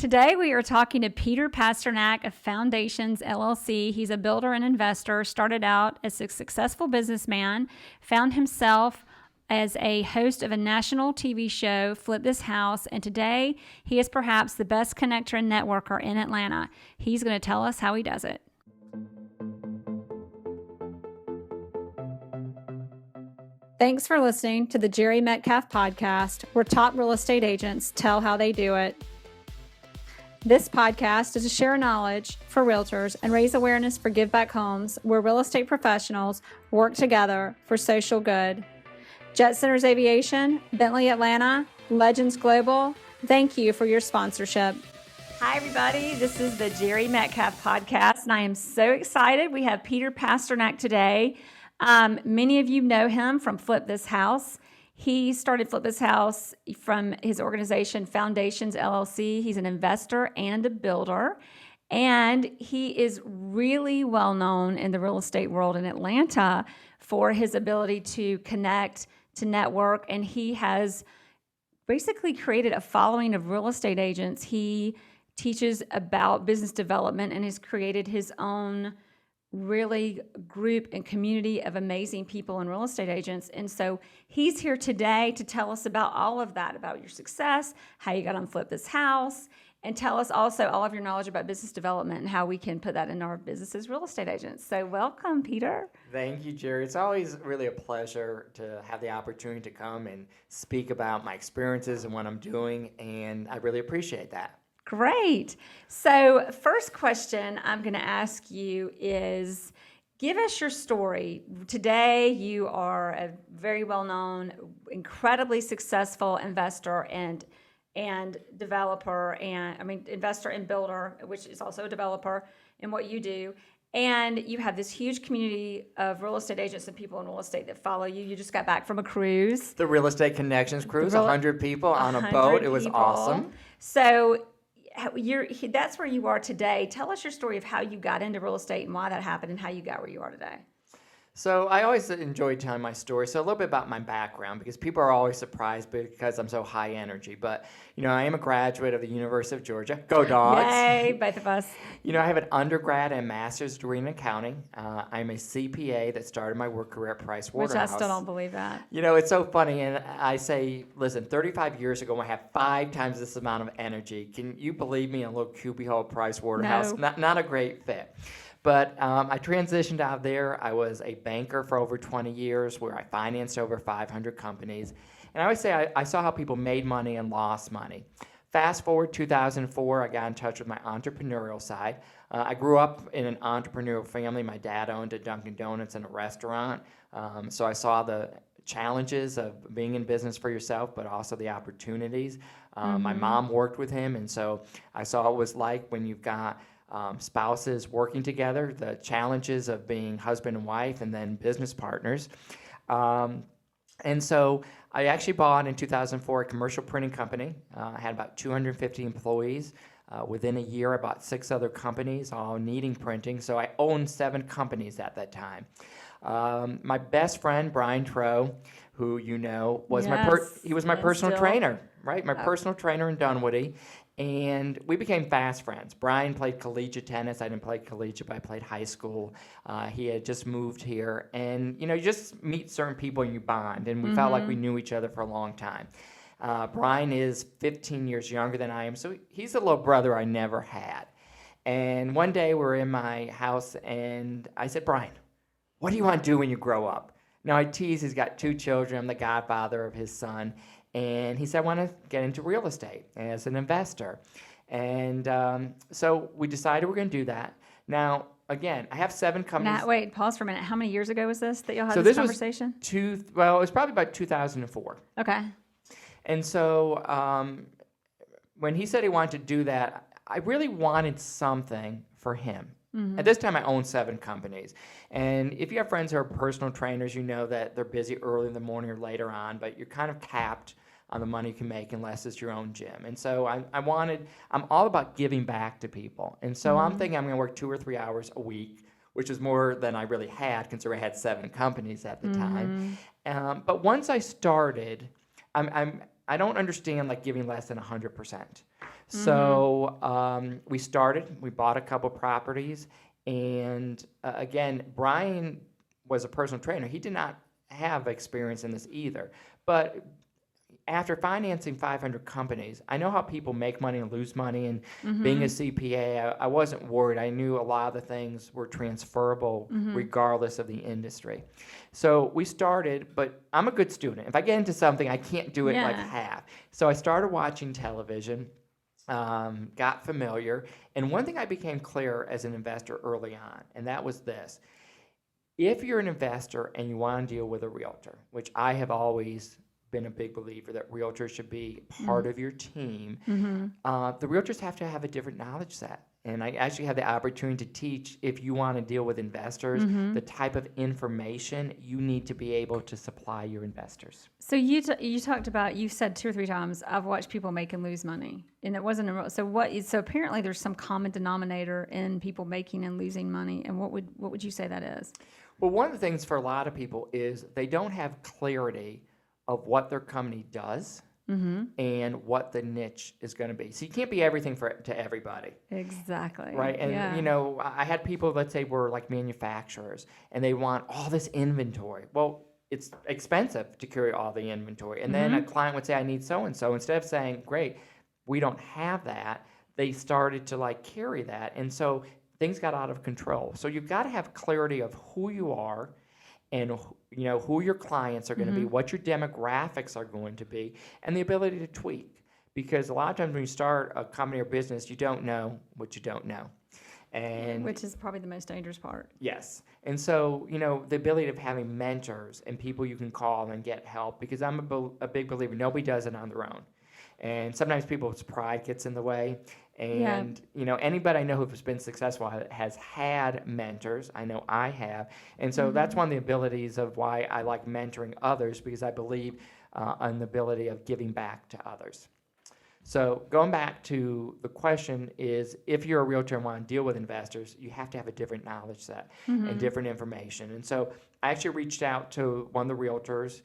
Today we are talking to Peter Pasternack of Foundations LLC. He's a builder and investor, started out as a successful businessman, found himself as a host of a national TV show, Flip This House, and today he is perhaps the best connector and networker in Atlanta. He's going to tell us how he does it. Thanks for listening to the Jere Metcalf Podcast, where top real estate agents tell how they do it. This podcast is to share knowledge for realtors and raise awareness for Give Back Homes, where real estate professionals work together for social good. Jet Centers Aviation, Bentley Atlanta, Legends Global, thank you for your sponsorship. Hi, everybody. This is the Jere Metcalf Podcast, and I am so excited. We have Peter Pasternack today. Many of you know him from Flip This House. He started Flip This House from his organization, Foundations LLC. He's an investor and a builder, and he is really well known in the real estate world in Atlanta for his ability to connect, to network, and he has basically created a following of real estate agents. He teaches about business development and has created his own really group and community of amazing people and real estate agents. And so he's here today to tell us about all of that, about your success, how you got on Flip This House, and tell us also all of your knowledge about business development and how we can put that in our business as real estate agents. So welcome, Peter. Thank you, Jere. It's always really a pleasure to have the opportunity to come and speak about my experiences and what I'm doing, and I really appreciate that. Great. So first question I'm going to ask you is, give us your story. Today, you are a very well-known, incredibly successful investor and developer, investor and builder, which is also a developer in what you do. And you have this huge community of real estate agents and people in real estate that follow you. You just got back from a cruise. The Real Estate Connections cruise, 100 people on a boat. It was awesome. So that's where you are today. Tell us your story of how you got into real estate and why that happened and how you got where you are today. So I always enjoy telling my story. So a little bit about my background, because people are always surprised because I'm so high energy. But, I am a graduate of the University of Georgia. Go Dogs. Yay, both of us. I have an undergrad and master's degree in accounting. I'm a CPA that started my work career at Pricewaterhouse. Which I still don't believe that. It's so funny. And I say, listen, 35 years ago, I had 5 times this amount of energy. Can you believe me in a little cubbyhole at Pricewaterhouse? No. Not a great fit. But I transitioned out there. I was a banker for over 20 years where I financed over 500 companies. And I always say I saw how people made money and lost money. Fast forward 2004, I got in touch with my entrepreneurial side. I grew up in an entrepreneurial family. My dad owned a Dunkin' Donuts and a restaurant. So I saw the challenges of being in business for yourself, but also the opportunities. My mom worked with him, and so I saw what it was like when you've got spouses working together, the challenges of being husband and wife, and then business partners. And so I actually bought in 2004 a commercial printing company. I had about 250 employees. Within a year, I bought 6 other companies, all needing printing. So I owned 7 companies at that time. My best friend, Brian Trow, who was my personal trainer, right? My personal trainer in Dunwoody. And we became fast friends. Brian played collegiate tennis. I didn't play collegiate, but I played high school. He had just moved here. And, you just meet certain people and you bond. And we felt like we knew each other for a long time. Brian is 15 years younger than I am, so he's a little brother I never had. And one day we're in my house, and I said, Brian, what do you want to do when you grow up? Now, I tease, he's got 2 children. I'm the godfather of his son. And he said, I want to get into real estate as an investor. And so we decided we're going to do that. Now, again, I have 7 companies. Wait, pause for a minute. How many years ago was this that y'all had this conversation? It was probably about 2004. Okay. And so when he said he wanted to do that, I really wanted something for him. At this time, I owned 7 companies. And if you have friends who are personal trainers, you know that they're busy early in the morning or later on, but you're kind of capped on the money you can make unless it's your own gym. And so I'm all about giving back to people. And so I'm thinking I'm going to work 2 or 3 hours a week, which is more than I really had, considering I had 7 companies at the time. But once I started, I'm I don't understand like giving less than 100%. So we bought a couple properties, and again, Brian was a personal trainer. He did not have experience in this either. But after financing 500 companies, I know how people make money and lose money. And being a CPA, I wasn't worried. I knew a lot of the things were transferable regardless of the industry. So we started, but I'm a good student. If I get into something, I can't do it like half. So I started watching television, got familiar. And one thing I became clear as an investor early on, and that was this. If you're an investor and you want to deal with a realtor, which I have always been a big believer that realtors should be part of your team, the realtors have to have a different knowledge set. And I actually had the opportunity to teach, if you want to deal with investors, the type of information you need to be able to supply your investors. So you talked about, you said 2 or 3 times, I've watched people make and lose money, and it wasn't a so apparently there's some common denominator in people making and losing money, and what would you say that is? Well, one of the things for a lot of people is they don't have clarity of what their company does and what the niche is going to be. So you can't be everything to everybody. Exactly. Right. And, you know, I had people, let's say, were like manufacturers, and they want all this inventory. Well, it's expensive to carry all the inventory. And then a client would say, I need so-and-so. Instead of saying, great, we don't have that, they started to like carry that. And so things got out of control. So you've got to have clarity of who you are, and you know who your clients are going to be, what your demographics are going to be, and the ability to tweak. Because a lot of times when you start a company or business, you don't know what you don't know. And which is probably the most dangerous part. Yes. And so, you know, the ability of having mentors and people you can call and get help, because I'm a big believer, nobody does it on their own. And sometimes people's pride gets in the way. And, you know, anybody I know who's been successful has had mentors. I know I have. And so that's one of the abilities of why I like mentoring others, because I believe in the ability of giving back to others. So going back to the question is, if you're a realtor and want to deal with investors, you have to have a different knowledge set and different information. And so I actually reached out to one of the realtors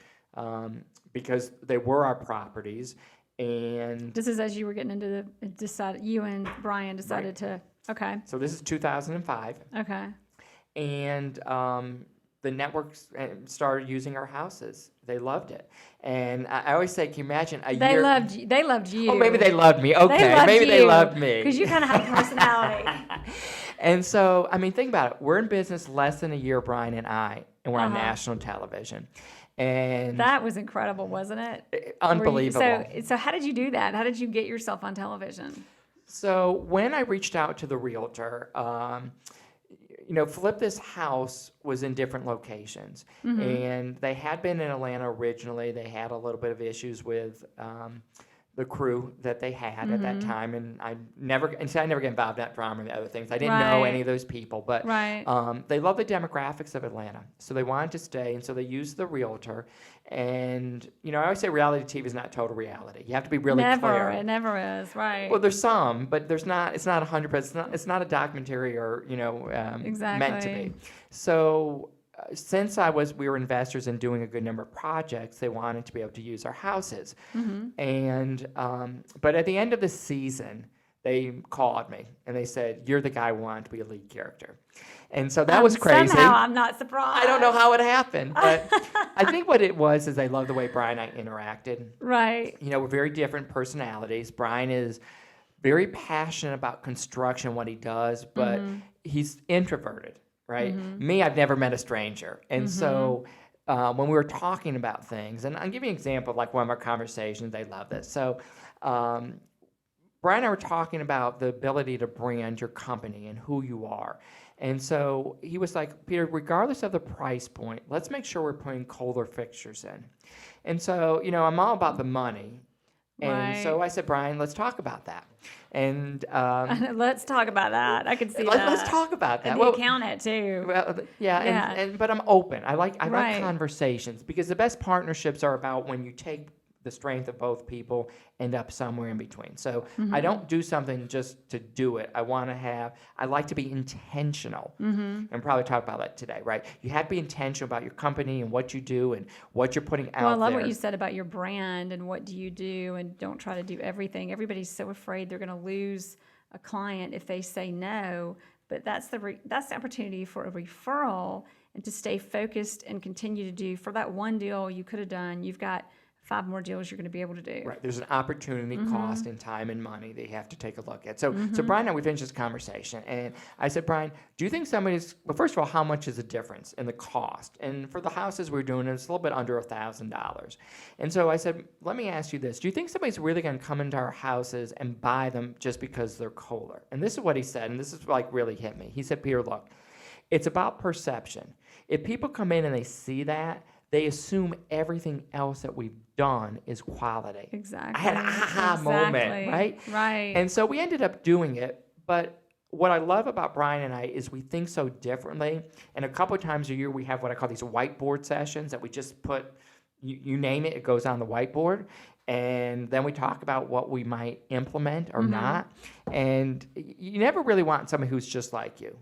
because they were our properties. And this is as you were getting into you and Brian decided to, okay. So this is 2005. Okay. And the networks started using our houses. They loved it. And I always say, can you imagine a year? They loved you. Oh, maybe they loved me. Okay, they loved me. Because you kind of have a personality. And so, I mean, think about it. We're in business less than a year, Brian and I, and we're on national television. And that was incredible, wasn't it? Unbelievable. So how did you do that? How did you get yourself on television? So when I reached out to the realtor, you know, Flip This House was in different locations. And they had been in Atlanta originally. They had a little bit of issues with the crew that they had at that time, and I never get involved in that drama and the other things. I didn't know any of those people, but they love the demographics of Atlanta, so they wanted to stay, and so they used the realtor. And you know, I always say reality TV is not total reality. You have to be really clear. It never is, right? Well, there's some, but there's not. It's not 100%. It's not a documentary or meant to be. So. Since we were investors in doing a good number of projects, they wanted to be able to use our houses. And but at the end of the season, they called me and they said, "You're the guy who wanted to be a lead character." And so that was crazy. Somehow I'm not surprised. I don't know how it happened, but I think what it was is they loved the way Brian and I interacted. Right. You know, we're very different personalities. Brian is very passionate about construction, what he does, but he's introverted. Right? Me, I've never met a stranger. And so when we were talking about things, and I'll give you an example of like one of our conversations, they love this. So Brian and I were talking about the ability to brand your company and who you are. And so he was like, Peter, regardless of the price point, let's make sure we're putting Kohler fixtures in. And so, you know, I'm all about the money. And so I said, Brian, let's talk about that. And let's talk about that. I can see that. Let's talk about that. And the accountant too. Well, but I'm open. I like conversations, because the best partnerships are about when you take the strength of both people end up somewhere in between. So I don't do something just to do it. I like to be intentional. And probably talk about that today, right? You have to be intentional about your company and what you do and what you're putting out there. Well, I love what you said about your brand and what do you do, and don't try to do everything. Everybody's so afraid they're going to lose a client if they say no, but that's the opportunity for a referral and to stay focused and continue to do. For that one deal you could have done, you've got 5 more deals you're going to be able to do. Right. There's an opportunity cost in time and money that you have to take a look at. So Brian and I, we finished this conversation, and I said, Brian, do you think well, first of all, how much is the difference in the cost? And for the houses we're doing, it's a little bit under $1,000. And so I said, let me ask you this. Do you think somebody's really going to come into our houses and buy them just because they're Kohler? And this is what he said, and this is like really hit me. He said, Peter, look, it's about perception. If people come in and they see that, they assume everything else that we've done is quality. Exactly. I had an aha moment, right? Right. And so we ended up doing it. But what I love about Brian and I is we think so differently. And a couple of times a year, we have what I call these whiteboard sessions that we just put, you name it, it goes on the whiteboard. And then we talk about what we might implement or not. And you never really want somebody who's just like you.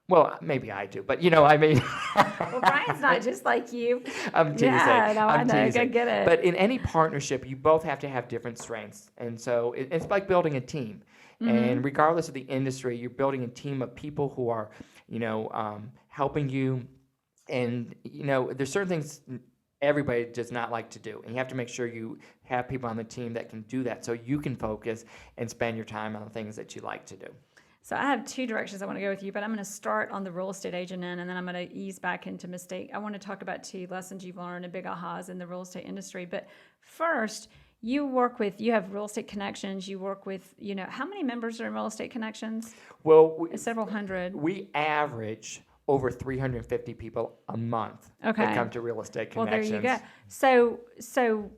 Well, maybe I do, but I mean. Well, Brian's not just like you. I'm teasing. Yeah, no, I'm I know. teasing. I get it. But in any partnership, you both have to have different strengths. And so it's like building a team. And regardless of the industry, you're building a team of people who are, helping you. And, there's certain things everybody does not like to do. And you have to make sure you have people on the team that can do that so you can focus and spend your time on the things that you like to do. So I have 2 directions I want to go with you, but I'm going to start on the real estate agent end, and then I'm going to ease back into mistake. I want to talk about 2 lessons you've learned and big ahas in the real estate industry. But first, you have real estate connections. You work with, how many members are in real estate connections? Well, several hundred. We average over 350 people a month that come to real estate connections. Well, there you go. So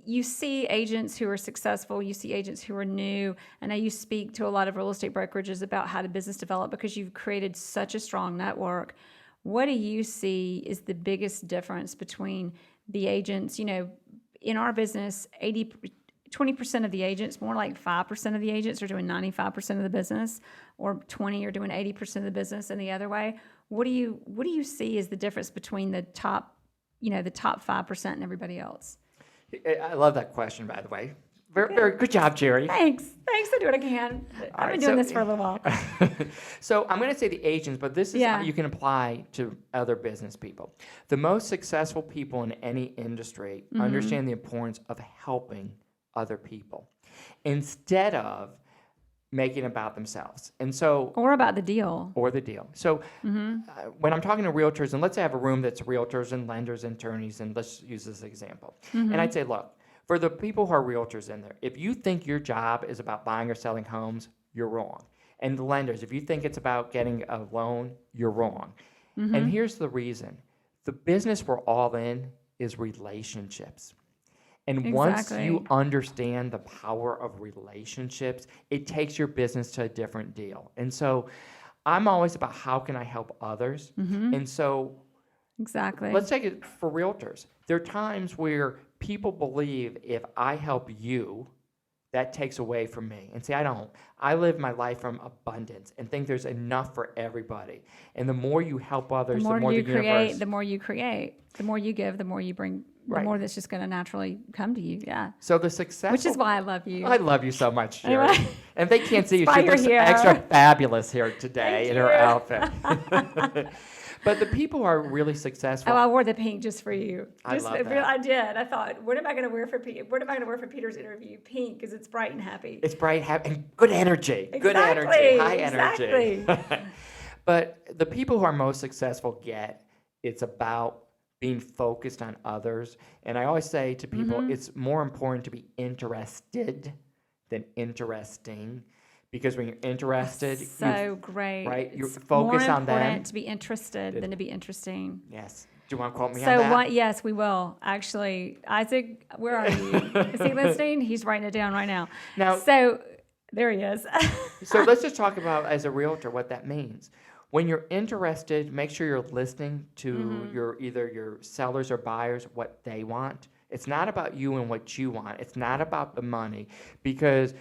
you see agents who are successful, you see agents who are new. I know you speak to a lot of real estate brokerages about how to business develop because you've created such a strong network. What do you see is the biggest difference between the agents? In our business, 20% of the agents, more like 5% of the agents are doing 95% of the business, or 20 are doing 80% of the business, and the other way. What do you see as the difference between the top 5% and everybody else? I love that question, by the way. Very, very good job, Jere. Thanks. I do what I can. I've been doing this for a little while. So I'm going to say the agents, but this is how you can apply to other business people. The most successful people in any industry understand the importance of helping other people instead of making it about themselves. And so, or about the deal. So when I'm talking to realtors, and let's say I have a room that's realtors and lenders and attorneys, and let's use this example. And I'd say, look, for the people who are realtors in there, if you think your job is about buying or selling homes, you're wrong. And the lenders, if you think it's about getting a loan, you're wrong. And here's the reason. The business we're all in is relationships. And once you understand the power of relationships, it takes your business to a different deal. And so I'm always about how can I help others. And so let's take it for realtors. There are times where people believe if I help you, that takes away from me. And see, I don't. I live my life from abundance and think there's enough for everybody. And the more you help others, the more you create. The more you create. The more you give, the more you bring. The more that's just going to naturally come to you. Yeah. So the successful. Which is why I love you. I love you so much, Jere. And they can't see you. She looks extra fabulous here today in her outfit. But the people who are really successful. Oh, I wore the pink just for you. I love that. I did. I thought, what am I going to wear for Peter's interview? Pink, because it's bright and happy. It's bright, happy, and good energy. Exactly. Good energy. High energy. But the people who are most successful it's about being focused on others. And I always say to people, it's more important to be interested than interesting. Because when you're interested, great. Right? You're focused on them. More important to be interested than to be interesting. Yes. Do you want to quote me on that? Yes, we will. Actually, Isaac, where are you? Is he listening? He's writing it down right now. So there he is. So let's just talk about, as a realtor, what that means. When you're interested, make sure you're listening to either your sellers or buyers, what they want. It's not about you and what you want. It's not about the money, because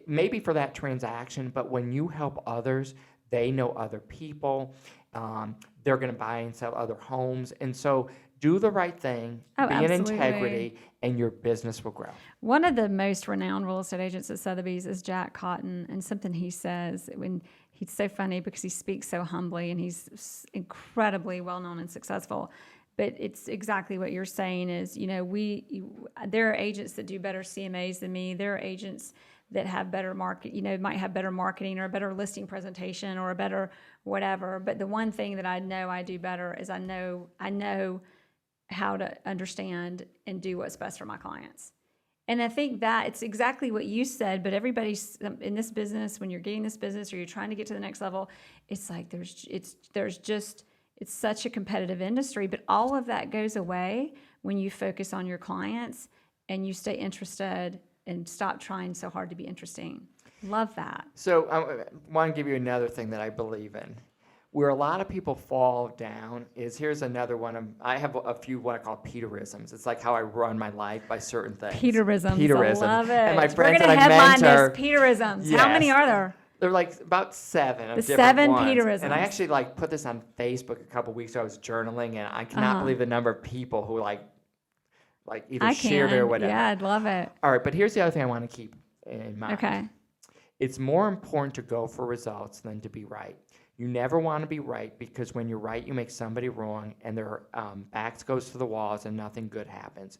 maybe for that transaction, but when you help others, they know other people. They're going to buy and sell other homes. And so do the right thing, be in integrity, and your business will grow. One of the most renowned real estate agents at Sotheby's is Jack Cotton, and something he says, when he's so funny because he speaks so humbly and he's incredibly well-known and successful. But it's exactly what you're saying is, there are agents that do better CMAs than me. There are agents that have better might have better marketing or a better listing presentation or a better whatever. But the one thing that I know I do better is I know how to understand and do what's best for my clients. And I think that it's exactly what you said, but everybody's in this business, when you're getting this business or you're trying to get to the next level, it's like it's such a competitive industry, but all of that goes away when you focus on your clients and you stay interested and stop trying so hard to be interesting. Love that. So I want to give you another thing that I believe in. Where a lot of people fall down is, here's another one. I have a few what I call Peterisms. It's like how I run my life by certain things. Peterisms. I love it. And my friends We're going to headline this, Peterisms. Yes. How many are there? They're like about 7 of The different 7 ones. Peterisms. And I actually put this on Facebook a couple weeks ago. I was journaling, and I cannot believe the number of people who either shared it or whatever. Yeah, I'd love it. All right, but here's the other thing I want to keep in mind. Okay. It's more important to go for results than to be right. You never want to be right, because when you're right, you make somebody wrong, and their backs goes to the walls, and nothing good happens.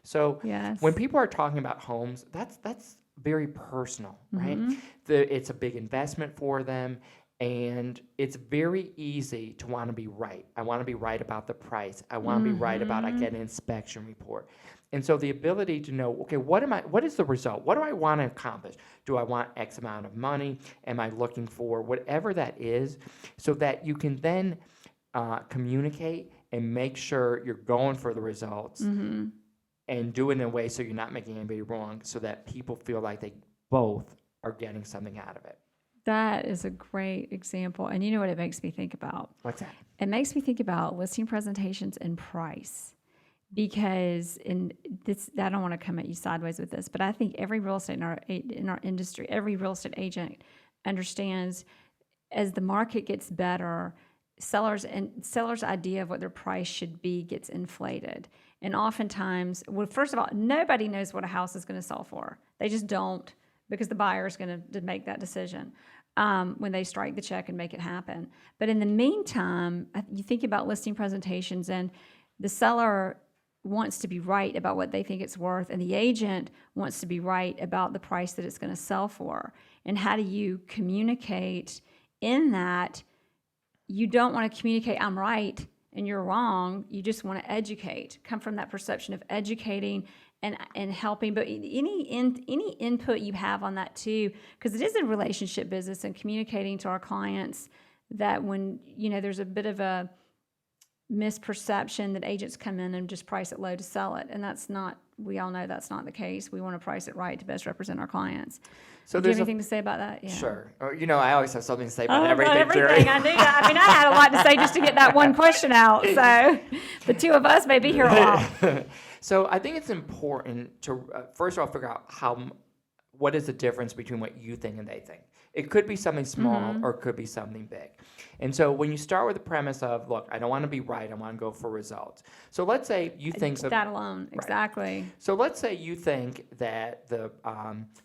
So when people are talking about homes, that's very personal, right? It's a big investment for them, and it's very easy to want to be right. I want to be right about the price. I want to be right about I get an inspection report. And so the ability to know, okay, what is the result? What do I want to accomplish? Do I want X amount of money? Am I looking for whatever that is, so that you can then communicate and make sure you're going for the results and do it in a way so you're not making anybody wrong, so that people feel like they both are getting something out of it. That is a great example. And you know what it makes me think about? What's that? It makes me think about listing presentations and price. Because I don't want to come at you sideways with this, but I think every real estate in our industry, every real estate agent understands, as the market gets better, sellers' idea of what their price should be gets inflated. And oftentimes, first of all, nobody knows what a house is going to sell for. They just don't, because the buyer is going to make that decision when they strike the check and make it happen. But in the meantime, you think about listing presentations, and the seller wants to be right about what they think it's worth, and the agent wants to be right about the price that it's going to sell for. And how do you communicate in that? You don't want to communicate, I'm right and you're wrong. You just want to educate, come from that perception of educating and helping. But any input you have on that too, because it is a relationship business, and communicating to our clients that when there's a bit of a misperception that agents come in and just price it low to sell it, and we all know that's not the case. We want to price it right to best represent our clients. So do you have anything to say about that? Yeah. Sure. I always have something to say about everything. I knew that. I had a lot to say just to get that one question out. So the two of us may be here a while. So I think it's important to first of all figure out what is the difference between what you think and they think. It could be something small or it could be something big. And so when you start with the premise of, look, I don't want to be right, I want to go for results. So let's say you think that alone, right. Exactly. So let's say you think that the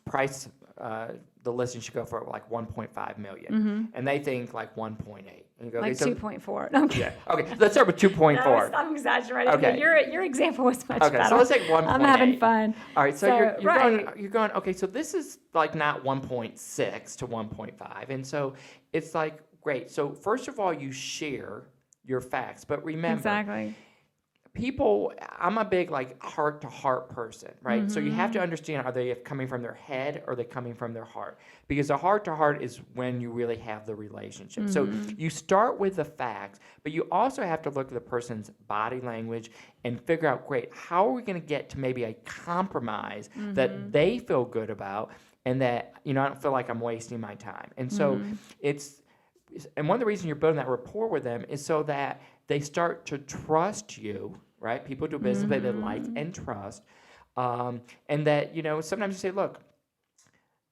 price, the listing should go for like 1.5 million, and they think like 1.8. And you go, like 2.4. Okay. Yeah. Okay. Let's start with 2.4. No, I'm exaggerating. Okay. Your example was much better. Okay. So let's take 1.8. I'm having fun. All right. So you're going. Okay. So this is like not 1.6 to 1.5, and so it's like great. So first of all, you share your facts, but remember, exactly. People, I'm a big heart-to-heart person, right? So you have to understand, are they coming from their head or are they coming from their heart? Because the heart-to-heart is when you really have the relationship. So you start with the facts, but you also have to look at the person's body language and figure out, great, how are we going to get to maybe a compromise that they feel good about, and that, I don't feel like I'm wasting my time. And so and one of the reasons you're building that rapport with them is so that they start to trust you, right? People do business that they like and trust. And that, sometimes you say, look,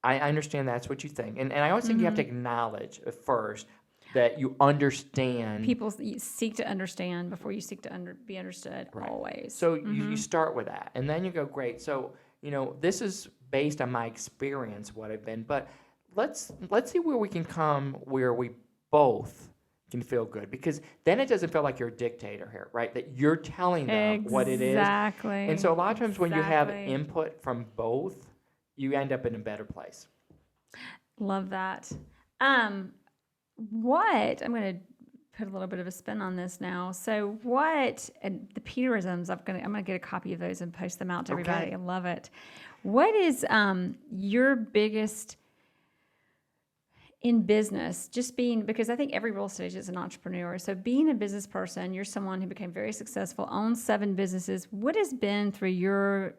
I understand that's what you think. And I always think you have to acknowledge at first that you understand. People seek to understand before you seek to be understood, always. So you start with that. And then you go, great. So, this is based on my experience, what I've been. But let's see where we can come where we both can feel good. Because then it doesn't feel like you're a dictator here, right? That you're telling them what it is. Exactly. And so a lot of times when you have input from both, you end up in a better place. Love that. I'm going to put a little bit of a spin on this now. So and the Peterisms, I'm going to get a copy of those and post them out to everybody. I love it. What is your biggest in business, because I think every real estate agent is an entrepreneur. So being a business person, you're someone who became very successful, owns 7 businesses. What has been through your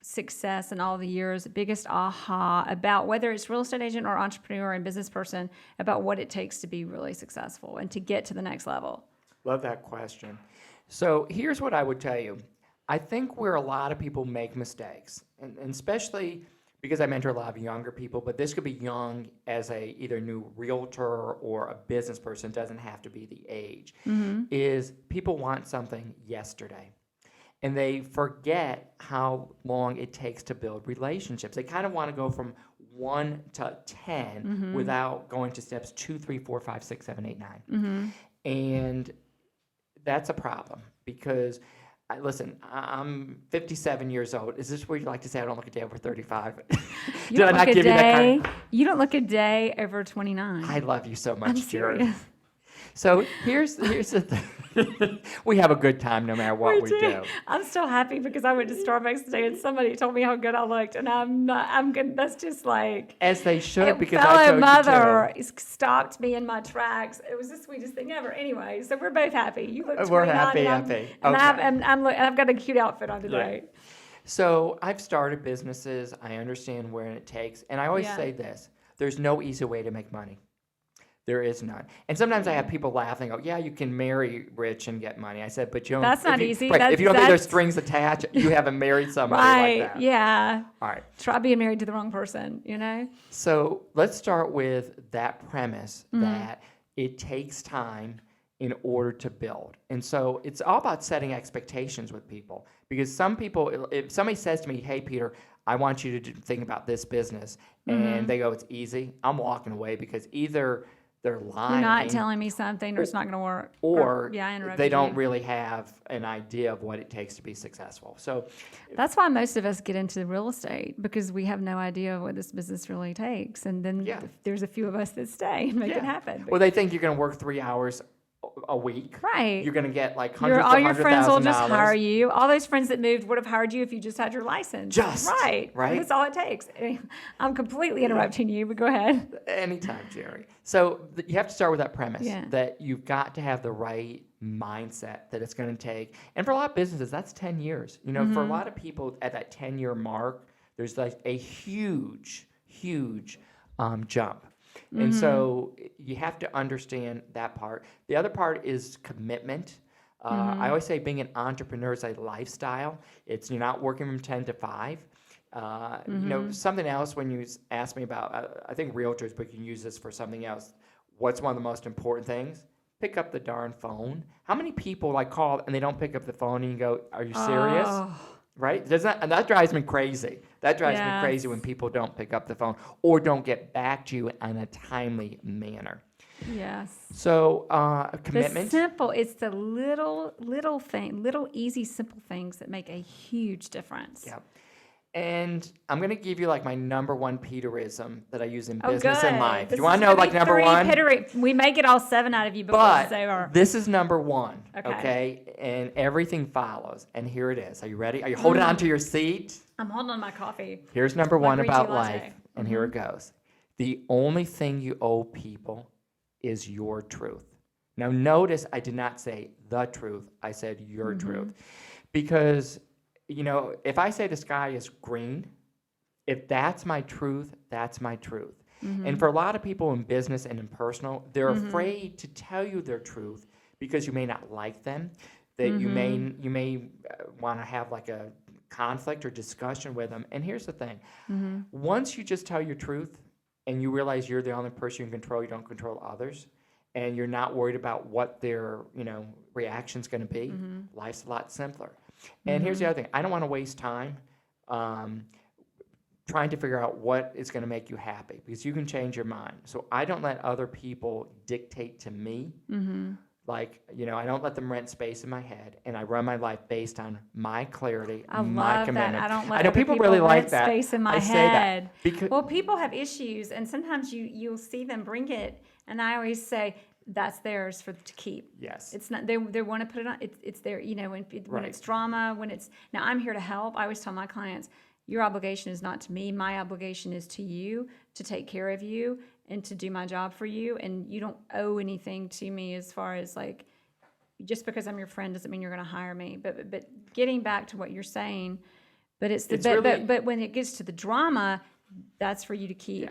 success in all the years, biggest aha about whether it's real estate agent or entrepreneur and business person, about what it takes to be really successful and to get to the next level? Love that question. So here's what I would tell you. I think where a lot of people make mistakes, and especially because I mentor a lot of younger people, but this could be young as a either new realtor or a business person, doesn't have to be the age, is people want something yesterday. And they forget how long it takes to build relationships. They kind of want to go from 1 to 10 without going to steps 2, 3, 4, 5, 6, 7, 8, 9. And that's a problem because, listen, I'm 57 years old. Is this where you like to say I don't look a day over 35? Did I not give you that kind? You don't look a day over 29. I love you so much, I'm serious. Jere. So here's the thing. We have a good time no matter what we do. I'm still happy because I went to Starbucks today and somebody told me how good I looked, and I'm good. That's just like, as they should, because fellow I told mother you to. Stopped me in my tracks. It was the sweetest thing ever. Anyway, so we're both happy. You look 29. We're happy. And I've got a cute outfit on today. Yeah. So I've started businesses. I understand where it takes, and I always say this: there's no easy way to make money. There is none. And sometimes I have people laugh and go, yeah, you can marry rich and get money. I said, but you don't. That's not easy. Right, if you don't think there's strings attached, you haven't married somebody like that. Yeah. All right. Try being married to the wrong person, So let's start with that premise that it takes time in order to build. And so it's all about setting expectations with people. Because some people, if somebody says to me, hey, Peter, I want you to think about this business, and they go, it's easy, I'm walking away because either they're lying. You're not telling me something, or it's not going to work. Or they don't really have an idea of what it takes to be successful. So that's why most of us get into real estate, because we have no idea what this business really takes. And then there's a few of us that stay and make it happen. Well, they think you're going to work 3 hours a week. Right. You're going to get like hundreds all your friends will just $100,000. hire you. All those friends that moved would have hired you if you just had your license. Right. That's all it takes. I'm completely interrupting you, but go ahead. Anytime, Jere. So you have to start with that premise that you've got to have the right mindset that it's going to take. And for a lot of businesses, that's 10 years. For a lot of people at that 10-year mark, there's like a huge jump. And so you have to understand that part. The other part is commitment. I always say being an entrepreneur is a lifestyle. You're not working from 10 to 5. Something else when you ask me about, I think realtors, but you can use this for something else. What's one of the most important things? Pick up the darn phone. How many people call and they don't pick up the phone and you go, are you serious? Right? And that drives me crazy. That drives me crazy when people don't pick up the phone or don't get back to you in a timely manner. Yes. So commitment. It's the little easy, simple things that make a huge difference. Yeah. And I'm going to give you my number one Peterism that I use in business and life. Do you want to know number one? We may get all 7 out of you before it's over. This is number one, okay? And everything follows. And here it is. Are you ready? Are you holding on to your seat? I'm holding on my coffee. Here's number one about life, and here it goes. The only thing you owe people is your truth. Now notice I did not say the truth. I said your truth. Because if I say the sky is green, if that's my truth, that's my truth. And for a lot of people in business and in personal, they're afraid to tell you their truth because you may not like them. that you may want to have like a conflict or discussion with them. And here's the thing. Once you just tell your truth and you realize you're the only person you can control, you don't control others, and you're not worried about what their, reaction's going to be, life's a lot simpler. And here's the other thing. I don't want to waste time trying to figure out what is going to make you happy, because you can change your mind. So I don't let other people dictate to me. Like, I don't let them rent space in my head, and I run my life based on my clarity, my commitment. That. I don't let I know people really like that. Space in my say head. That because, well, people have issues, and sometimes you'll see them bring it, and I always say that's theirs to keep. Yes. It's not. They want to put it on. It's their. When it's drama, now I'm here to help. I always tell my clients, your obligation is not to me. My obligation is to you, to take care of you and to do my job for you. And you don't owe anything to me as far as like, just because I'm your friend doesn't mean you're going to hire me. But getting back to what you're saying, but when it gets to the drama, that's for you to keep. Yeah.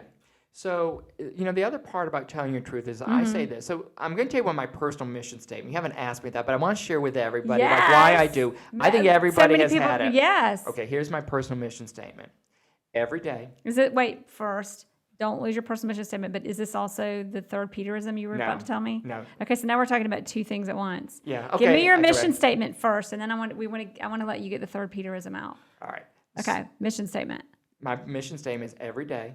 So, the other part about telling your truth is I say this. So I'm going to tell you one of my personal mission statements. You haven't asked me that, but I want to share with everybody like why I do. I think everybody has had it. Yes. Okay, here's my personal mission statement. Every day. Wait, first, don't lose your personal mission statement, but is this also the third Peterism you were about to tell me? No. Okay, so now we're talking about two things at once. Yeah, okay. Give me your mission statement first, and then I want to let you get the third Peterism out. All right. Okay, mission statement. My mission statement is every day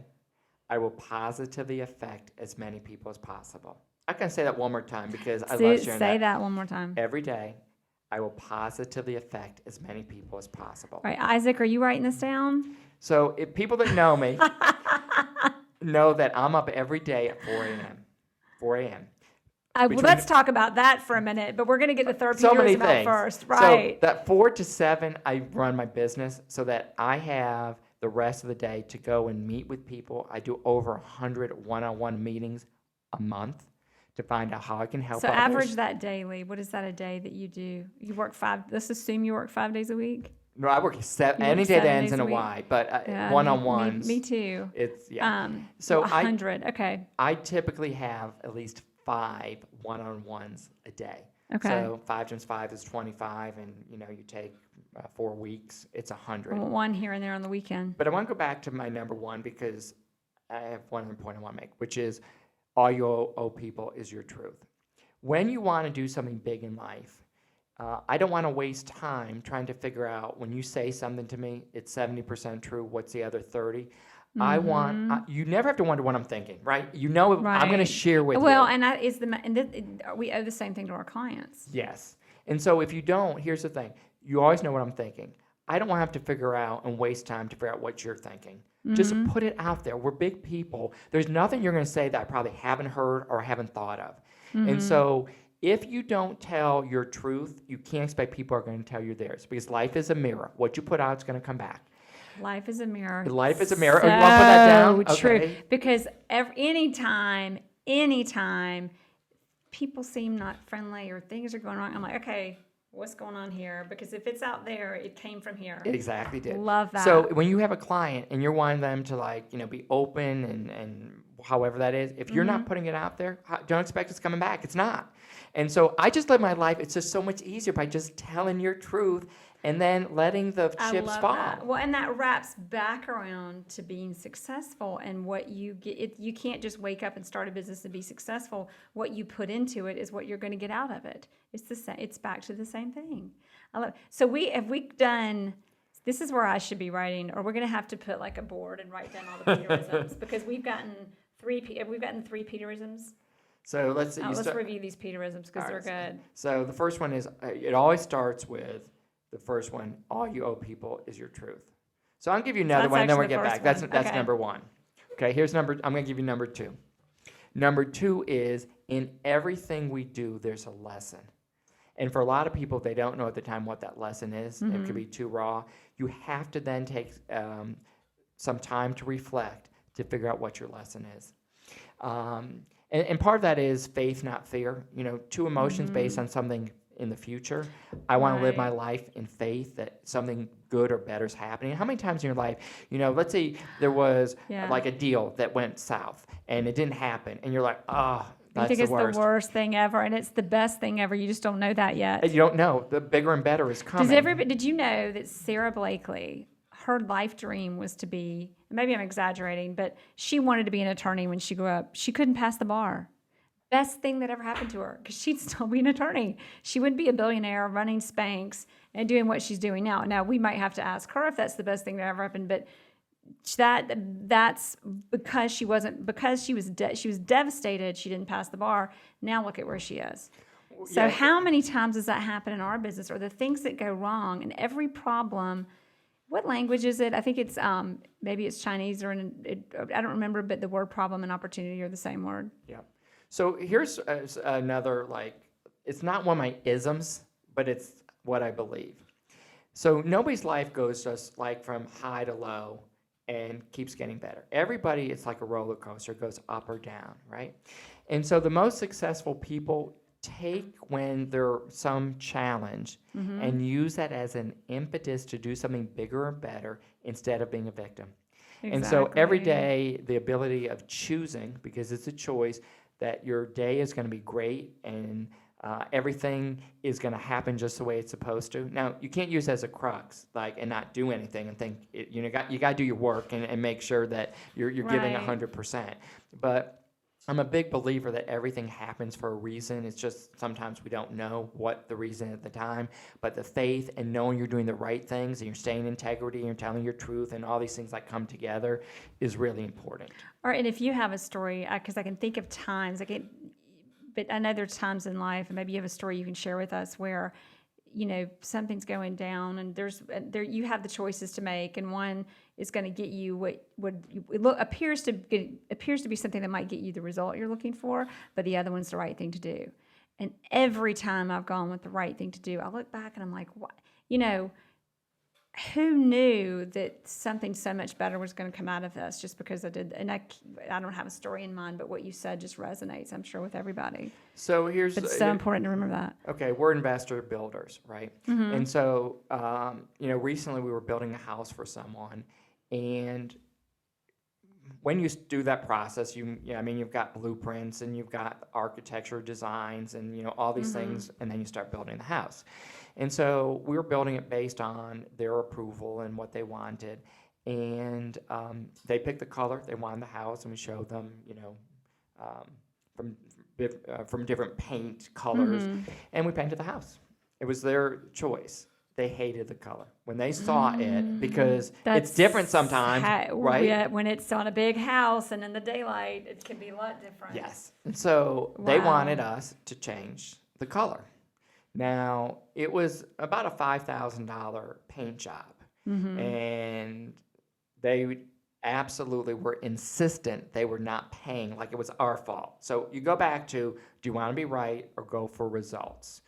I will positively affect as many people as possible. I can say that one more time because I love sharing that. Say that one more time. Every day, I will positively affect as many people as possible. All right, Isaac, are you writing this down? So if people that know me know that I'm up every day at 4 a.m. 4 a.m. Let's talk about that for a minute, but we're going to get the third Peterism out first. Right. So that 4 to 7, I run my business so that I have the rest of the day to go and meet with people. I do over 100 one-on-one meetings a month to find out how I can help others. So average that daily. What is that a day that you do? You work 5, let's assume you work 5 days a week? No, I work any day that ends in a Y, but one-on-ones. Me too. It's, so 100, okay. I typically have at least 5 one-on-ones a day. Okay. So 5 times 5 is 25, and you take 4 weeks, it's 100. One here and there on the weekend. But I want to go back to my number one because I have one other point I want to make, which is all you owe people is your truth. When you want to do something big in life, I don't want to waste time trying to figure out when you say something to me, it's 70% true, what's the other 30? I want, you never have to wonder what I'm thinking, right? Right. I'm going to share with you. Well, and we owe the same thing to our clients. Yes. And so if you don't, here's the thing. You always know what I'm thinking. I don't want to have to figure out and waste time to figure out what you're thinking. Just put it out there. We're big people. There's nothing you're going to say that I probably haven't heard or haven't thought of. And so if you don't tell your truth, you can't expect people are going to tell you theirs, because life is a mirror. What you put out is going to come back. Life is a mirror. Life is a mirror. So you want to put that down? True. Okay. Because anytime people seem not friendly or things are going wrong, I'm like, okay, what's going on here? Because if it's out there, it came from here. It exactly did. Love that. So when you have a client and you're wanting them to be open and however that is, if you're not putting it out there, don't expect it's coming back. It's not. And so I just live my life. It's just so much easier by just telling your truth and then letting the chips fall. That. Well, and that wraps back around to being successful and what you get. You can't just wake up and start a business and be successful. What you put into it is what you're going to get out of it. It's the same. It's back to the same thing. I love. So we've done. This is where I should be writing, or we're going to have to put like a board and write down all the Peterisms because we've gotten 3 Peterisms. So let's review these Peterisms because they're good. So the first one is it always starts with the first one. All you owe people is your truth. So I'll give you another one, and then we'll get back. That's number one. Okay, I'm going to give you number 2. Number 2 is in everything we do, there's a lesson. And for a lot of people, they don't know at the time what that lesson is. It could be too raw. You have to then take some time to reflect to figure out what your lesson is. And part of that is faith, not fear. 2 emotions based on something in the future. I want to live my life in faith that something good or better is happening. How many times in your life, let's say there was like a deal that went south and it didn't happen, and you're like, oh, You think it's the worst thing ever, and it's the best thing ever. You just don't know that yet. And you don't know. The bigger and better is coming. Did you know that Sarah Blakely, her life dream was to be, maybe I'm exaggerating, but she wanted to be an attorney when she grew up. She couldn't pass the bar. Best thing that ever happened to her, because she'd still be an attorney. She wouldn't be a billionaire running Spanx and doing what she's doing now. Now, we might have to ask her if that's the best thing that ever happened, but that's because she was devastated she didn't pass the bar. Now look at where she is. So how many times does that happen in our business, or the things that go wrong? And every problem, what language is it? I think it's maybe it's Chinese, or I don't remember, but the word problem and opportunity are the same word. Yeah. So here's another, it's not one of my isms, but it's what I believe. So nobody's life goes just from high to low and keeps getting better. Everybody, it's like a roller coaster, goes up or down, right? And so the most successful people take when there's some challenge and use that as an impetus to do something bigger or better instead of being a victim. Exactly. And so every day, the ability of choosing, because it's a choice, that your day is going to be great and everything is going to happen just the way it's supposed to. Now, you can't use it as a crux, and not do anything and think, you got to do your work and make sure that you're giving 100%. But I'm a big believer that everything happens for a reason. It's just sometimes we don't know what the reason at the time. But the faith and knowing you're doing the right things and you're staying in integrity and you're telling your truth and all these things come together is really important. All right, and if you have a story, because I can think of times, but I know there's times in life, and maybe you have a story you can share with us where, something's going down, and you have the choices to make, and one is going to get you what appears to be something that might get you the result you're looking for, but the other one's the right thing to do. And every time I've gone with the right thing to do, I look back and I'm like, what? Who knew that something so much better was going to come out of this just because I did? And I don't have a story in mind, but what you said just resonates, I'm sure, with everybody. So it's so important to remember that. Okay, we're investor builders, right? Mm-hmm. And so, recently we were building a house for someone, and when you do that process, you've got blueprints and you've got architecture designs and all these things, and then you start building the house. And so we were building it based on their approval and what they wanted. And they picked the color they wanted the house, and we showed them, from different paint colors, and we painted the house. It was their choice. They hated the color when they saw it because it's different sometimes, right? Yeah, when it's on a big house and in the daylight, it can be a lot different. Yes. And so they wanted us to change the color. Now, it was about a $5,000 paint job, and they absolutely were insistent they were not paying like it was our fault. So you go back to, do you want to be right or go for results?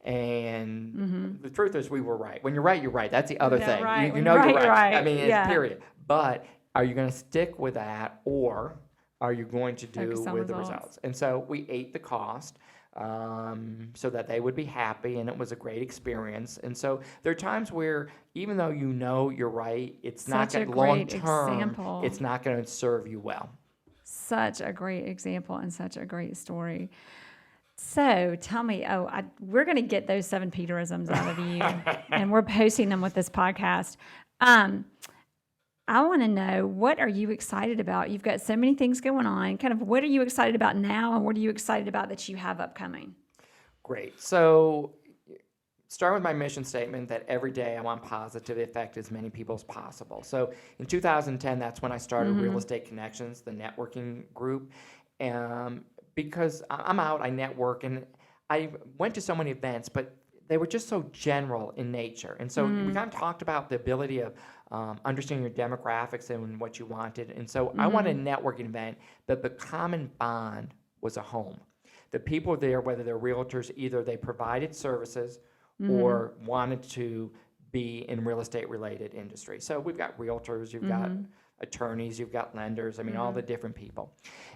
And the truth is we were right. When you're right, you're right. That's the other thing. Right. You're right. I mean, it's period. But are you going to stick with that, or are you going to do with the results? And so we ate the cost so that they would be happy, and it was a great experience. And so there are times where even though you're right, it's not going to long term. It's not going to serve you well. Such a great example and such a great story. So tell me, we're going to get those 7 Peterisms out of you, and we're posting them with this podcast. I want to know, what are you excited about? You've got so many things going on. Kind of what are you excited about now, and what are you excited about that you have upcoming? Great. So start with my mission statement that every day I want positive affect as many people as possible. So in 2010, that's when I started Real Estate Connections, the networking group. Because I'm out, I network, and I went to so many events, but they were just so general in nature. And so we kind of talked about the ability of understanding your demographics and what you wanted. And so I wanted a networking event that the common bond was a home. The people there, whether they're realtors, either they provided services or wanted to be in real estate related industry. So we've got realtors, you've got attorneys, you've got lenders, all the different people.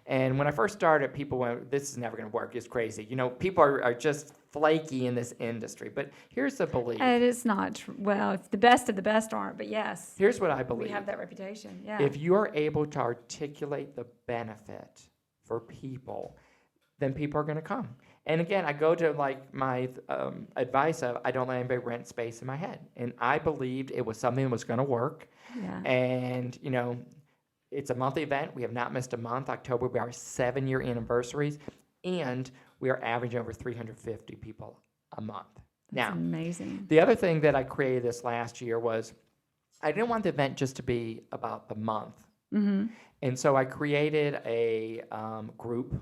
And when I first started, people went, this is never going to work, it's crazy. People are just flaky in this industry. But here's the belief. It is not, well, the best of the best aren't, but yes. Here's what I believe. We have that reputation, yeah. If you're able to articulate the benefit for people, then people are going to come. And again, I go to like my advice of I don't let anybody rent space in my head. And I believed it was something that was going to work. Yeah. And, it's a monthly event. We have not missed a month. October will be our 7-year anniversaries. And we are averaging over 350 people a month. That's amazing. The other thing that I created this last year was I didn't want the event just to be about the month. Mm-hmm. And so I created a group.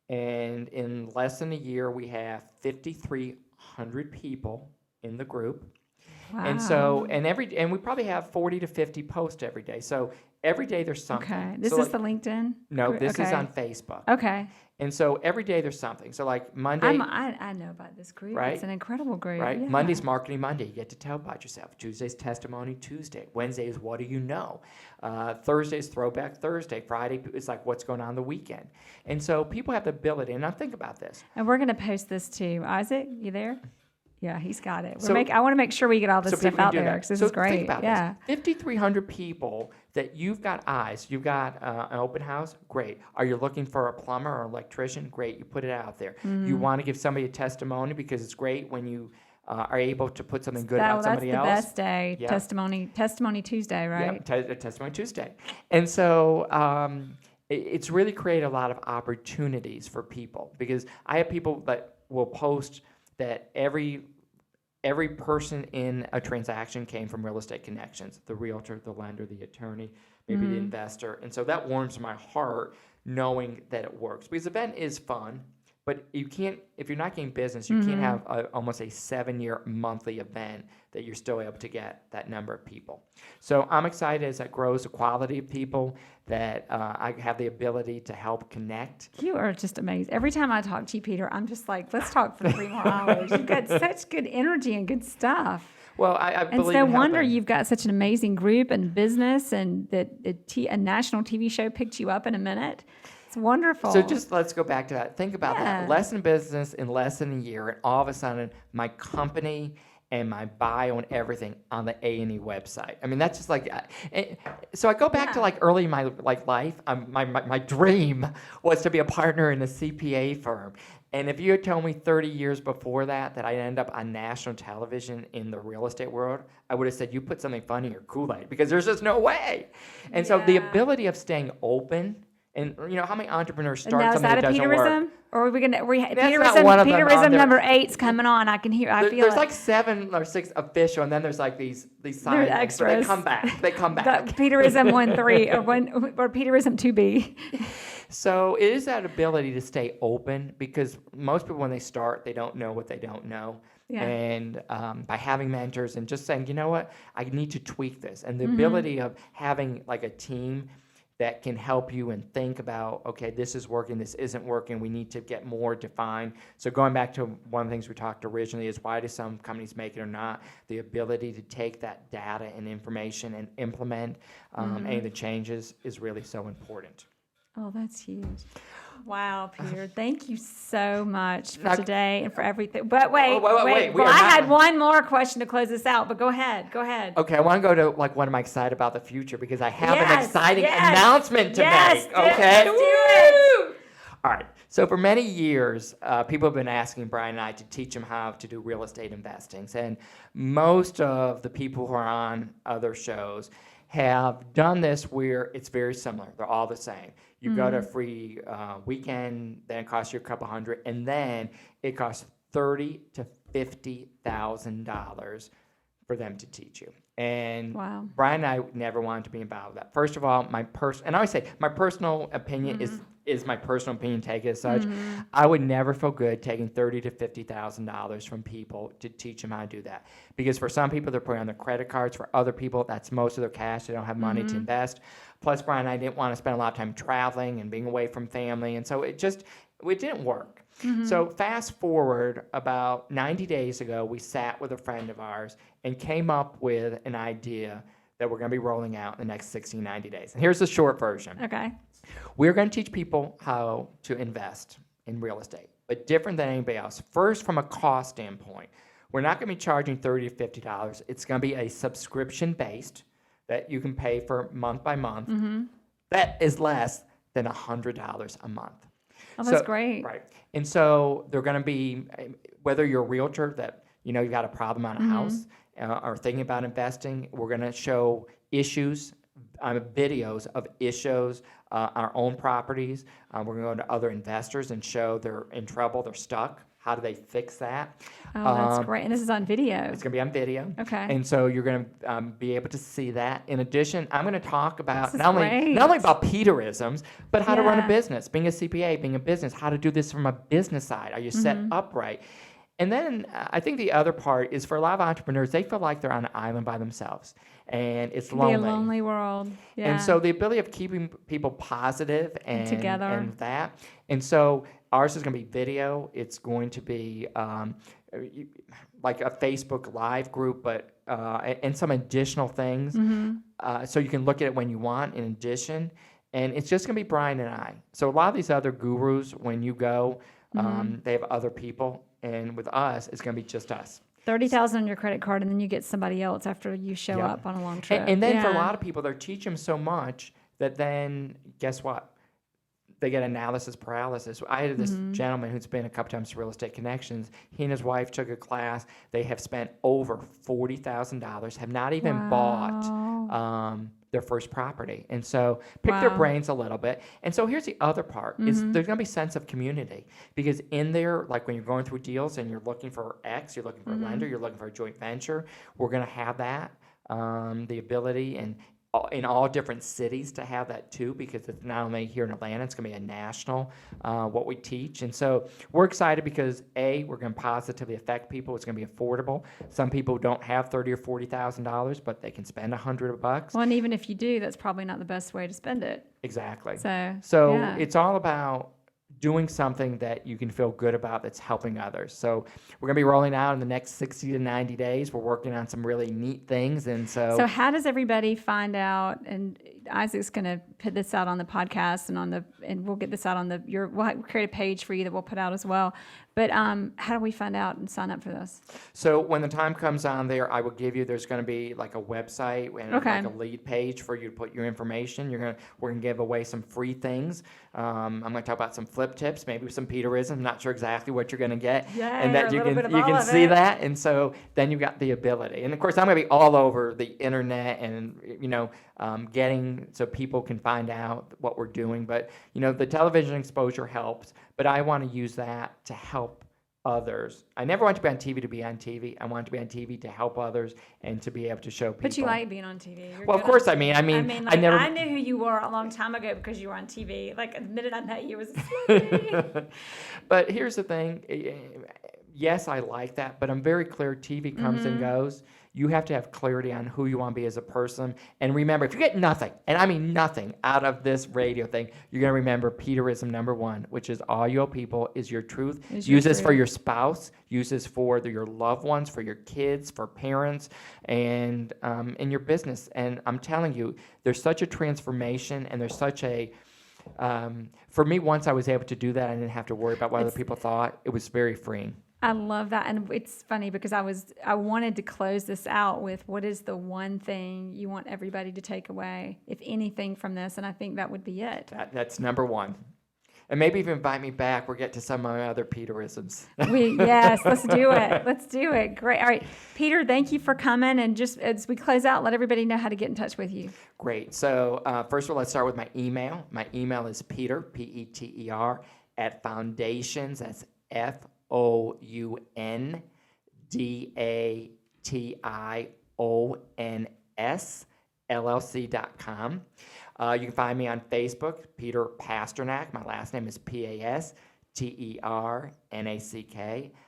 And in less than a year, we have 5,300 people in the group. Wow. And so, and we probably have 40 to 50 posts every day. So every day there's something. Okay. This so is the LinkedIn? No, this okay. is on Facebook. Okay. And so every day there's something. So like Monday. I know about this group. Right? It's an incredible group. Right. Yeah. Monday's Marketing Monday. You get to tell about yourself. Tuesday's Testimony Tuesday. Wednesday is What Do You Know? Thursday's Throwback Thursday. Friday is like what's going on the weekend. And so people have the ability. And now think about this. And we're going to post this too. Isaac, you there? Yeah, he's got it. So- I want to make sure we get all this So stuff people can out do there that. because this So is great. think about Yeah. this. 5,300 people that you've got eyes. You've got an open house? Great. Are you looking for a plumber or electrician? Great. You put it out there. Mm-hmm. You want to give somebody a testimony because it's great when you are able to put something good about somebody else. That's the best day. Yeah. Testimony Tuesday, right? Yep, Testimony Tuesday. And so it's really created a lot of opportunities for people because I have people that will post that every person in a transaction came from Real Estate Connections, the realtor, the lender, the attorney, maybe the investor. And so that warms my heart knowing that it works. Because the event is fun, but you can't, if you're not getting business, you can't have almost a 7-year monthly event that you're still able to get that number of people. So I'm excited as that grows the quality of people that I have the ability to help connect. You are just amazing. Every time I talk to you, Peter, I'm just like, let's talk for 3 more hours. You've got such good energy and good stuff. Well, I And believe it's no in wonder helping. you've got such an amazing group and business, and that a national TV show picked you up in a minute. It's wonderful. So just let's go back to that. Think about Yeah. that. Less in business in less than a year, and all of a sudden, my company and my bio and everything on the A&E website. I mean, that's just like. So I go back to like early in my life. My dream was to be a partner in a CPA firm. And if you had told me 30 years before that I'd end up on national television in the real estate world, I would have said, you put something funny in your Kool-Aid because there's just no way. And so the ability of staying open, and how many entrepreneurs start now, is something that a doesn't Peterism? work? Or are we gonna? Not one of them on Peterism there. number 8's coming on. I can hear. I feel There's it. like 7 or 6 official, and then there's like these signs. There's But extras. they come back. They come back. Peterism 1-3 or Peterism 2B. So it is that ability to stay open because most people, when they start, they don't know what they don't know. Yeah. And by having mentors and just saying, you know what, I need to tweak this. And the ability of having like a team that can help you and think about, okay, this is working, this isn't working, we need to get more defined. So going back to one of the things we talked originally is why do some companies make it or not? The ability to take that data and information and implement any of the changes is really so important. Oh, that's huge. Wow, Peter. Thank you so much for Now- today and for everything. But wait. wait, we Well, are I not- had one more question to close this out, but go ahead. Okay, I want to go to like what am I excited about the future because I have an Yes, exciting yes, announcement to yes, make. Okay, let's do it. Woo! All right. So for many years, people have been asking Brian and I to teach them how to do real estate investing, and most of the people who are on other shows have done this where it's very similar. They're all the same. You go to a free weekend, then it costs you a couple hundred, and then it costs $30,000 to $50,000 for them to teach you. And Wow. Brian and I never wanted to be involved with that. First of all, and I always say my personal opinion is my personal opinion. Take it as such. I would never feel good taking $30,000 to $50,000 from people to teach them how to do that. Because for some people, they're putting on their credit cards. For other people, that's most of their cash. They don't have money to invest. Plus, Brian and I didn't want to spend a lot of time traveling and being away from family, and so it didn't work. So fast forward about 90 days ago, we sat with a friend of ours and came up with an idea that we're going to be rolling out in the next 60, 90 days. And here's the short version. Okay. We're going to teach people how to invest in real estate, but different than anybody else. First, from a cost standpoint, we're not going to be charging $30 to $50. It's going to be a subscription-based that you can pay for month by month. That is less than $100 a month. Oh, that's great. Right. And so they're going to be, whether you're a realtor that, you've got a problem on a house or thinking about investing, we're going to show issues, videos of issues, our own properties. We're going to go to other investors and show they're in trouble, they're stuck. How do they fix that? Oh, that's great. And this is on video. It's going to be on video. Okay. And so you're going to be able to see that. In addition, I'm going to talk about not great. only about Peterisms, but how to run a business, being a CPA, being a business, how to do this from a business side. Are you set up right? And then I think the other part is for a lot of entrepreneurs, they feel like they're on an island by themselves, and it's lonely. Be a lonely world. Yeah. And so the ability of keeping people positive and together, and that. And so ours is going to be video. It's going to be like a Facebook Live group, but and some additional things. So you can look at it when you want. In addition, and it's just going to be Brian and I. So a lot of these other gurus, when you go, they have other people. And with us, it's going to be just us. 30,000 on your credit card, and then you get somebody else after you show up on a long trip. And then for a lot of people, they're teaching them so much that then, guess what? They get analysis paralysis. I had this gentleman who's been a couple times to Real Estate Connections. He and his wife took a class. They have spent over $40,000, have not even bought their first property. And so pick their brains a little bit. And so here's the other part is there's going to be sense of community, because in there, like when you're going through deals and you're looking for X, you're looking for a lender, you're looking for a joint venture, we're going to have that, the ability and in all different cities to have that too, because it's not only here in Atlanta, it's going to be a national, what we teach. And so we're excited because we're going to positively affect people. It's going to be affordable. Some people don't have $30,000 or $40,000, but they can spend $100. Well, and even if you do, that's probably not the best way to spend it. Exactly. So it's all about doing something that you can feel good about that's helping others. So we're going to be rolling out in the next 60 to 90 days. We're working on some really neat things. And so how does everybody find out? And Isaac's going to put this out on the podcast and we'll get this out on we'll create a page for you that we'll put out as well. But how do we find out and sign up for this? So when the time comes on there, I will give you, there's going to be like a website and like a lead page for you to put your information. We're going to give away some free things. I'm going to talk about some flip tips, maybe some Peterism. I'm not sure exactly what you're going to get. And that you can see that. And so then you've got the ability. And of course, I'm going to be all over the internet and, getting so people can find out what we're doing. But, the television exposure helps, but I want to use that to help others. I never want to be on TV to be on TV. I want to be on TV to help others and to be able to show people. But you like being on TV. Well, of course. I knew who you were a long time ago because you were on TV. Like the minute I met you, it was a But here's the thing. Yes, I like that, but I'm very clear. TV comes and goes. You have to have clarity on who you want to be as a person. And remember, if you get nothing, and I mean nothing, out of this radio thing, you're going to remember Peterism number 1, which is all you owe people is your truth. Use this for your spouse. Use this for your loved ones, for your kids, for parents, and in your business. And I'm telling you, there's such a transformation, and there's such a... for me, once I was able to do that, I didn't have to worry about what other people thought. It was very freeing. I love that. And it's funny because I wanted to close this out with what is the one thing you want everybody to take away, if anything, from this, and I think that would be it. That's number 1. And maybe even invite me back. We'll get to some of my other Peterisms. Yes, let's do it. Let's do it. Great. All right, Peter, thank you for coming. And just as we close out, let everybody know how to get in touch with you. Great. So first of all, let's start with my email. My email is Peter, Peter, at Foundations. That's FOUNDATIONS LLC.com. You can find me on Facebook, Peter Pasternack. My last name is Pasternack.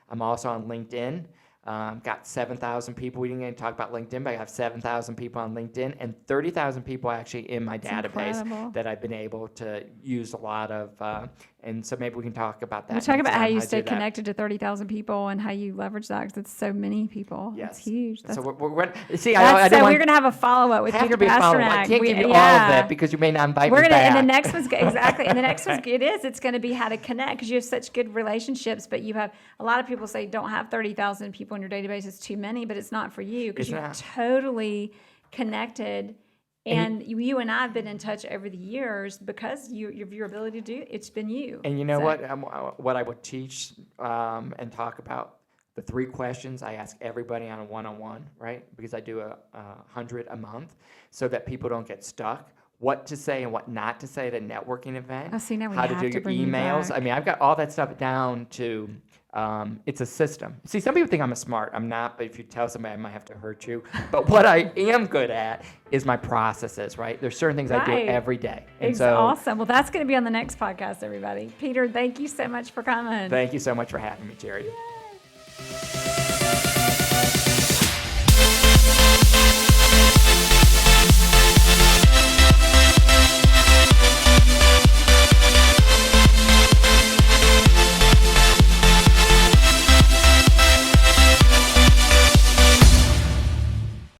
I'm also on LinkedIn. Got 7,000 people. We didn't even talk about LinkedIn, but I have 7,000 people on LinkedIn and 30,000 people actually in my database that I've been able to use a lot of. And so maybe we can talk about that. We'll talk about how you stay connected to 30,000 people and how you leverage that because it's so many people. Yes. It's huge. So we're going to have a follow-up with Peter Pasternack. I can't give you all of that because you may not invite me back. And the next one's exactly. And the next one's it's going to be how to connect because you have such good relationships, but you have a lot of people say don't have 30,000 people in your database. It's too many, but it's not for you because you're totally connected And you and I have been in touch over the years because your ability to do it. It's been you. And you know what I would teach and talk about? The 3 questions I ask everybody on a one-on-one, right? Because I do 100 a month so that people don't get stuck. What to say and what not to say at a networking event. Oh, see, now we how have to do to your bring you emails. back. I mean, I've got all that stuff down to, it's a system. See, some people think I'm smart. I'm not, but if you tell somebody, I might have to hurt you. But what I am good at is my processes, right? There's certain things I do every day. And it's awesome. Well, that's going to be on the next podcast, everybody. Peter, thank you so much for coming. Thank you so much for having me, Jerry. Yay.